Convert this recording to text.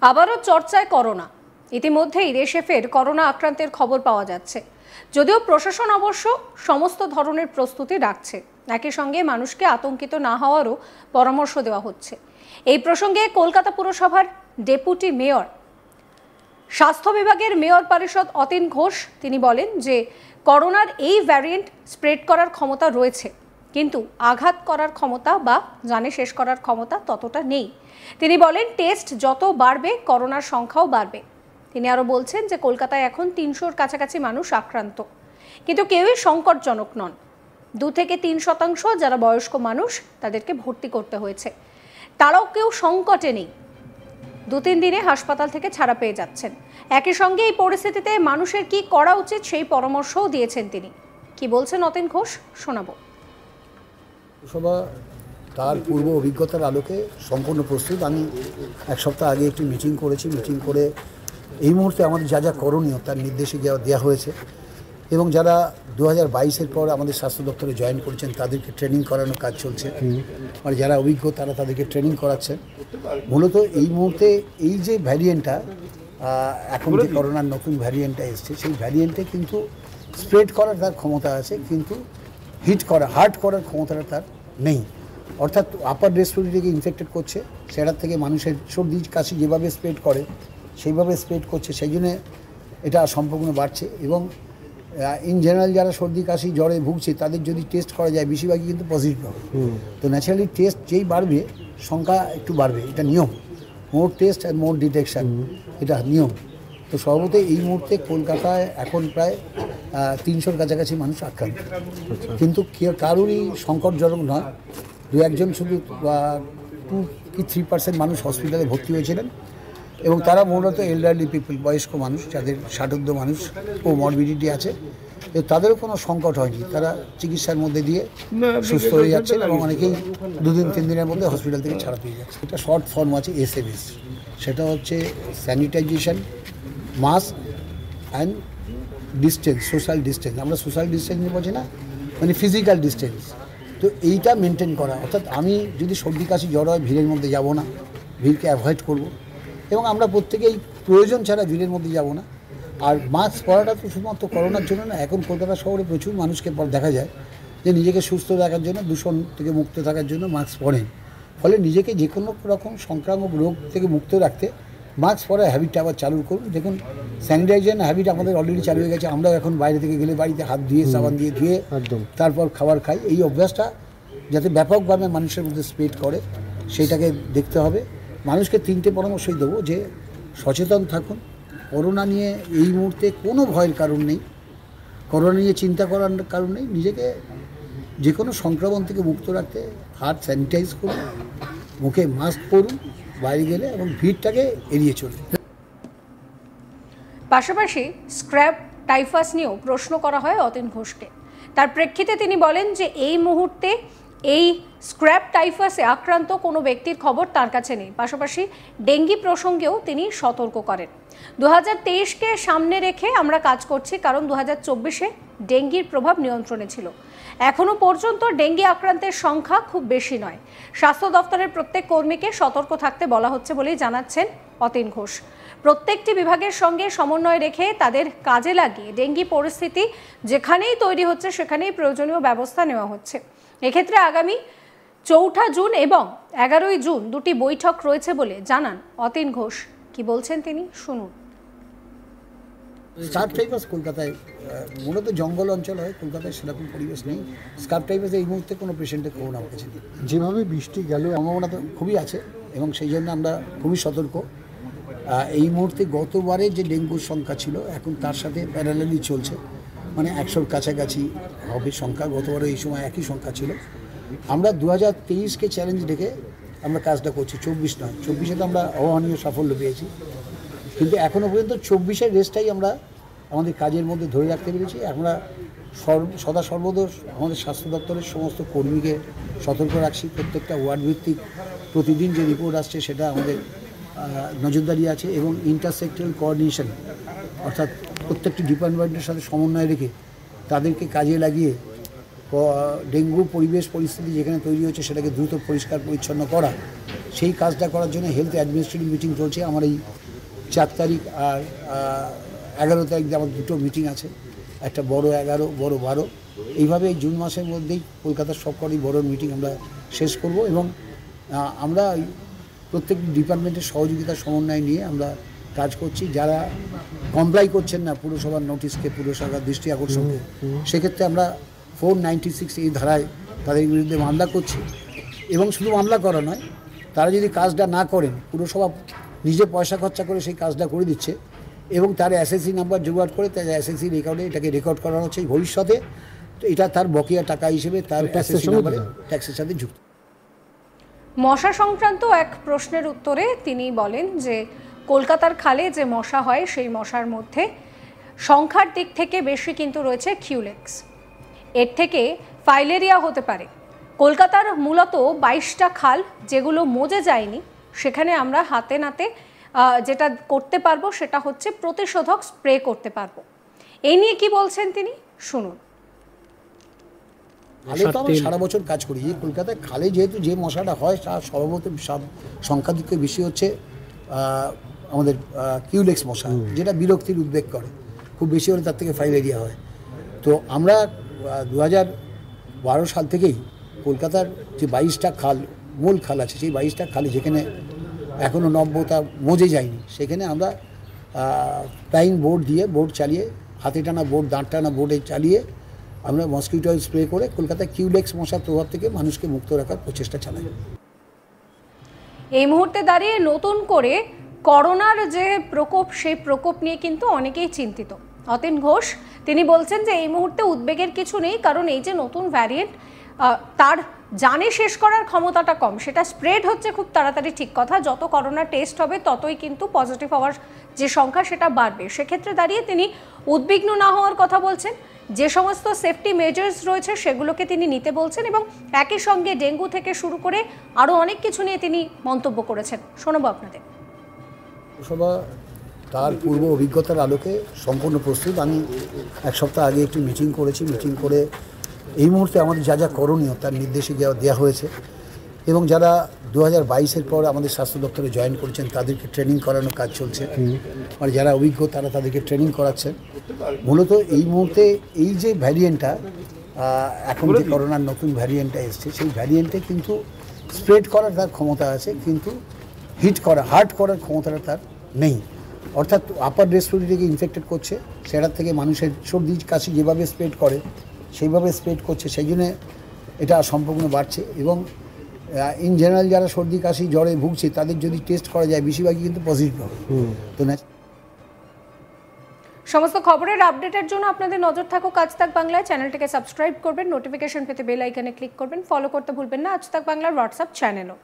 আবারও চর্চায় করোনা। ইতিমধ্যেই দেশে ফের করোনা আক্রান্তের খবর পাওয়া যাচ্ছে। যদিও প্রশাসন অবশ্য সমস্ত ধরনের প্রস্তুতি রাখছে, একই সঙ্গে মানুষকে আতঙ্কিত না হওয়ারও পরামর্শ দেওয়া হচ্ছে। এই প্রসঙ্গে কলকাতা পুরসভার ডেপুটি মেয়র, স্বাস্থ্য বিভাগের মেয়র পরিষদ অতীন ঘোষ তিনি বলেন যে করোনার এই ভ্যারিয়েন্ট স্প্রেড করার ক্ষমতা রয়েছে, কিন্তু আঘাত করার ক্ষমতা বা জানে শেষ করার ক্ষমতা ততটা নেই। তিনি বলেন টেস্ট যত বাড়বে করোনার সংখ্যাও বাড়বে। তিনি আরও বলছেন যে কলকাতায় এখন ৩০০-র কাছাকাছি মানুষ আক্রান্ত, কিন্তু কেউই সংকটজনক নন। 2 থেকে 3% যারা বয়স্ক মানুষ তাদেরকে ভর্তি করতে হয়েছে, তারাও কেউ সংকটে নেই। 2-3 দিনে হাসপাতাল থেকে ছাড়া পেয়ে যাচ্ছেন। একই সঙ্গে এই পরিস্থিতিতে মানুষের কি করা উচিত সেই পরামর্শও দিয়েছেন তিনি। কি বলছেন অতীন ঘোষ, শোনাবো। পুরসভা তার পূর্ব অভিজ্ঞতার আলোকে সম্পূর্ণ প্রস্তুত। আমি এক সপ্তাহ আগে একটি মিটিং করেছি। মিটিং করে এই মুহূর্তে আমাদের যা যা করণীয় তার নির্দেশিকা দেওয়া হয়েছে, এবং যারা 2022-এর পর আমাদের স্বাস্থ্য দপ্তরে জয়েন করেছেন তাদেরকে ট্রেনিং করানোর কাজ চলছে। মানে যারা অভিজ্ঞ তারা তাদেরকে ট্রেনিং করাচ্ছেন। মূলত এই মুহূর্তে এই যে ভ্যারিয়েন্টটা, এখন যে করোনার নতুন ভ্যারিয়েন্টটা এসছে, সেই ভ্যারিয়েন্টে কিন্তু স্প্রেড করার তার ক্ষমতা আছে, কিন্তু হার্ট করার ক্ষমতাটা তার নেই। অর্থাৎ আপার রেসপিরেটরিকে ইনফেক্টেড করছে, সেটার থেকে মানুষের সর্দি কাশি যেভাবে স্প্রেড করে সেইভাবে স্প্রেড করছে, সেই জন্যে এটা সম্পূর্ণ বাড়ছে। এবং ইন জেনারেল যারা সর্দি কাশি জ্বরে ভুগছে তাদের যদি টেস্ট করা যায় বেশিরভাগই কিন্তু পজিটিভ হবে। তো ন্যাচারালি টেস্ট যেই বাড়বে সংখ্যা একটু বাড়বে, এটা নিয়ম। মোর টেস্ট অ্যান্ড মোর ডিটেকশান, এটা নিয়ম। তো সর্বতই এই মুহূর্তে কলকাতায় এখন প্রায় ৩০০-র কাছাকাছি মানুষ আক্রান্ত, কিন্তু কারোরই সংকটজনক নয়। 2-1 শুধু 2 কি 3% মানুষ হসপিটালে ভর্তি হয়েছিলেন, এবং তারা মূলত এল্ডারলি পিপল, বয়স্ক মানুষ, যাদের ষাটোর্ধ্ব মানুষ ও মরবিডিটি আছে, তাদেরও কোনো সংকট হয়নি। তারা চিকিৎসার মধ্যে দিয়ে সুস্থ হয়ে যাচ্ছেন, এবং অনেকেই 2-3 দিনের মধ্যে হসপিটাল থেকে ছাড়া পেয়ে যাচ্ছে। এটা শর্ট ফর্ম আছে SMS, সেটা হচ্ছে sanitisation, mask and distance, social distance. আমরা সোশ্যাল ডিস্টেন্স বলছি না, মানে ফিজিক্যাল ডিস্টেন্স। তো এইটা মেনটেন করা, অর্থাৎ আমি যদি সর্দি কাশি জ্বর হয় ভিড়ের মধ্যে যাব না, ভিড়কে অ্যাভয়েড করব, এবং আমরা প্রত্যেকেই প্রয়োজন ছাড়া ভিড়ের মধ্যে যাব না। আর মাস্ক পরাটা তো শুধুমাত্র করোনার জন্য না, এখন কলকাতা শহরে প্রচুর মানুষকে দেখা যায় যে নিজেকে সুস্থ রাখার জন্য, দূষণ থেকে মুক্ত থাকার জন্য মাস্ক পরেন। ফলে নিজেকে যে কোনো রকম সংক্রামক রোগ থেকে মুক্ত রাখতে মাস্ক পরার হ্যাবিটটা আবার চালু করুন। দেখুন, স্যানিটাইজেশন হ্যাবিট আমাদের অলরেডি চালু হয়ে গেছে। আমরাও এখন বাইরে থেকে গেলে বাড়িতে হাত ধুয়ে, সাবান দিয়ে ধুয়ে তারপর খাবার খাই। এই অভ্যাসটা যাতে ব্যাপকভাবে মানুষের মধ্যে স্প্রেড করে সেইটাকে দেখতে হবে। মানুষকে 3টে পরামর্শই দেবো যে সচেতন থাকুন। করোনা নিয়ে এই মুহূর্তে কোনো ভয়ের কারণ নেই, করোনা নিয়ে চিন্তা করার কারণ নেই। নিজেকে যে কোনো সংক্রমণ থেকে মুক্ত রাখতে হাত স্যানিটাইজ করুন, মুখে মাস্ক পরুন বাইরে গেলে, এবং ভিড়টাকে এড়িয়ে চলুন। পাশাপাশি স্ক্র্যাব টাইফাস নিয়েও প্রশ্ন করা হয় অতীন ঘোষকে। তার প্রেক্ষিতে তিনি বলেন যে এই মুহূর্তে এই স্ক্র্যাব টাইফাসে আক্রান্ত কোনো ব্যক্তির খবর তার কাছে নেই। পাশাপাশি ডেঙ্গি প্রসঙ্গেও তিনি সতর্ক করেন। 2023-কে সামনে রেখে আমরা কাজ করছি, কারণ 2024-এ ডেঙ্গির প্রভাব নিয়ন্ত্রণে ছিল। এখনও পর্যন্ত ডেঙ্গি আক্রান্তের সংখ্যা খুব বেশি নয়। স্বাস্থ্য দপ্তরের প্রত্যেক কর্মীকে সতর্ক থাকতে বলা হচ্ছে বলেই জানাচ্ছেন অতীন ঘোষ। প্রত্যেকটি বিভাগের সঙ্গে সমন্বয় রেখে তাদের কাজে লাগিয়ে ডেঙ্গি পরিস্থিতি যেখানেই তৈরি হচ্ছে সেখানেই প্রয়োজনীয় ব্যবস্থা নেওয়া হচ্ছে। এক্ষেত্রে আগামী 4 জুন এবং 11 জুন 2টি বৈঠক রয়েছে বলে জানান অতীন ঘোষ। কি বলছেন তিনি, শুনুন। স্কার্ব টাইফাস কলকাতায় মূলত জঙ্গল অঞ্চল হয়, কলকাতায় সেরকম পরিবেশ নেই। স্কার্ব টাইফাস এই মুহূর্তে কোনো পেশেন্টের খবর আমার কাছে নেই। যেভাবে বৃষ্টি গেল সম্ভাবনা তো খুবই আছে, এবং সেই জন্য আমরা খুবই সতর্ক। এই মুহূর্তে গতবারে যে ডেঙ্গুর সংখ্যা ছিল এখন তার সাথে প্যারালালি চলছে, মানে 100-র কাছাকাছি হবে সংখ্যা। গতবারে এই সময় একই সংখ্যা ছিল। আমরা 2023-কে চ্যালেঞ্জ রেখে আমরা কাজটা করছি, 24 নয়। 24-এ তো আমরা অভাবনীয় সাফল্য পেয়েছি, কিন্তু এখনও পর্যন্ত 24-এর রেসটাই আমরা আমাদের কাজের মধ্যে ধরে রাখতে পেরেছি। আমরা সদা সর্বদা আমাদের স্বাস্থ্য দপ্তরের সমস্ত কর্মীকে সতর্ক রাখছি। প্রত্যেকটা ওয়ার্ড ভিত্তিক প্রতিদিন যে রিপোর্ট আসছে সেটা আমাদের নজরদারি আছে, এবং ইন্টারসেক্টরাল কোঅর্ডিনেশন, অর্থাৎ প্রত্যেকটি ডিপার্টমেন্টের সাথে সমন্বয় রেখে তাদেরকে কাজে লাগিয়ে ডেঙ্গু পরিবেশ পরিস্থিতি যেখানে তৈরি হচ্ছে সেটাকে দ্রুত পরিষ্কার পরিচ্ছন্ন করা, সেই কাজটা করার জন্য হেলথ অ্যাডমিনিস্ট্রেটিভ মিটিং চলছে। আমার এই 4 তারিখ আর 11 তারিখ আমার দুটো মিটিং আছে, একটা বড় 11 বড় 12। এইভাবে এই জুন মাসের মধ্যেই কলকাতার সবকটি বড় মিটিং আমরা শেষ করব এবং আমরা প্রত্যেক ডিপার্টমেন্টের সহযোগিতা সমন্বয় নিয়ে আমরা কাজ করছি। যারা কমপ্লাই করছেন না পুরসভার নোটিশকে, পুরসভার দৃষ্টি আকর্ষণকে, সেক্ষেত্রে আমরা 496 এই ধারায় তাদের বিরুদ্ধে মামলা করছি। এবং শুধু মামলা করা নয়, তারা যদি কাজটা না করেন, পুরসভা নিজে পয়সা খরচা করে সেই কাজটা করে দিচ্ছে এবং তার এসএসসি নাম্বার জোগাড় করে তার এসএসসি রেকর্ডে এটাকে রেকর্ড করানো হচ্ছে ভবিষ্যতে এটা তার বকেয়া টাকা হিসেবে তার এসএসসি নাম্বারে ট্যাক্সের সাথে যুক্ত। মশা সংক্রান্ত এক প্রশ্নের উত্তরে তিনি বলেন যে কলকাতার খালে যে মশা হয় সেই মশার মধ্যে সংখ্যার দিক থেকে বেশি কিন্তু রয়েছে কিউলেক্স, এর থেকে ফাইলেরিয়া হতে পারে। কলকাতার মূলত 22টা খাল যেগুলো মজে যায়নি, সেখানে আমরা হাতে নাতে যেটা করতে পারবো সেটা হচ্ছে প্রতিষেধক স্প্রে করতে পারবো। এই নিয়ে কি বলছেন তিনি, শুনুন। খালে তো আমরা সারা বছর কাজ করি। এই কলকাতায় খালে যেহেতু যে মশাটা হয় তার সর্বত সংখ্যা দিক থেকে বেশি হচ্ছে আমাদের কিউলেক্স মশা, যেটা বিরক্তির উদ্বেগ করে। খুব বেশি হলে তার থেকে ফাইলেরিয়া হয়। তো আমরা 2012 সাল থেকেই কলকাতার যে 22টা খাল, মূল খাল আছে, সেই 22টা খালে যেখানে এখনও 90টা মজে যায়নি, সেখানে আমরা ফ্লাইং বোর্ড দিয়ে, বোর্ড চালিয়ে, হাতে টানা বোর্ড, দাঁড় টানা বোর্ডে চালিয়ে আমরা মসকিউটো স্প্রে করে কলকাতায় কিউলেক্স মশার প্রভাব থেকে মানুষকে মুক্ত রাখার প্রচেষ্টা চালাই। এই মুহূর্তে দাঁড়িয়ে নতুন করে করোনার যে প্রকোপ, সেই প্রকোপ নিয়ে কিন্তু অনেকেই চিন্তিত। অতীন ঘোষ তিনি বলছেন যে এই মুহূর্তে উদ্বেগের কিছু নেই, কারণ এই যে নতুন ভ্যারিয়েন্ট তার জানে শেষ করার ক্ষমতাটা কম, সেটা স্প্রেড হচ্ছে খুব তাড়াতাড়ি, ঠিক কথা। যত করোনা টেস্ট হবে ততই কিন্তু পজিটিভ হওয়ার যে সংখ্যা সেটা বাড়বে। সেক্ষেত্রে দাঁড়িয়ে তিনি উদ্বিগ্ন না হওয়ার কথা বলছেন। যে সমস্ত সেফটি মেজার্স রয়েছে সেগুলোকে তিনি নিতে বলছেন এবং একই সঙ্গে ডেঙ্গু থেকে শুরু করে আরও অনেক কিছু নিয়ে তিনি মন্তব্য করেছেন। শোনাবো আপনাদের। পুরসভা তার পূর্ব অভিজ্ঞতার আলোকে সম্পূর্ণ প্রস্তুত। আমি এক সপ্তাহ আগে একটি মিটিং করেছি। মিটিং করে এই মুহূর্তে আমাদের যা যা করণীয় তার নির্দেশিকা দেওয়া হয়েছে এবং যারা 2022-এর পর আমাদের স্বাস্থ্য দপ্তরে জয়েন করেছেন তাদেরকে ট্রেনিং করানোর কাজ চলছে। আর যারা অভিজ্ঞ তারা তাদেরকে ট্রেনিং করাচ্ছেন। মূলত এই মুহূর্তে এই যে ভ্যারিয়েন্টটা, এখন যে করোনার নতুন ভ্যারিয়েন্টটা এসছে, সেই ভ্যারিয়েন্টে কিন্তু স্প্রেড করার তার ক্ষমতা আছে, কিন্তু হার্ট করার ক্ষমতাটা তার নেই। অর্থাৎ আপার রেসপিরেটরিকে ইনফেক্টেড করছে, সেটার থেকে মানুষের সর্দি কাশি যেভাবে স্প্রেড করে সেইভাবে স্প্রেড করছে, সেই জন্যে এটা সম্পূর্ণ বাড়ছে। এবং ইন জেনারেল যারা সর্দি কাশি জ্বরে ভুগছে তাদের যদি টেস্ট করা যায় বেশিরভাগই কিন্তু পজিটিভ হবে। তো সমস্ত খবরের আপডেটের জন্য আপনাদের নজর থাকুক আজ তাক বাংলায়। চ্যানেলটিকে সাবস্ক্রাইব করবেন, নোটিফিকেশন পেতে বেল আইকনে ক্লিক করবেন, ফলো করতে ভুলবেন না আজ তাক বাংলার হোয়াটসঅ্যাপ চ্যানেলও।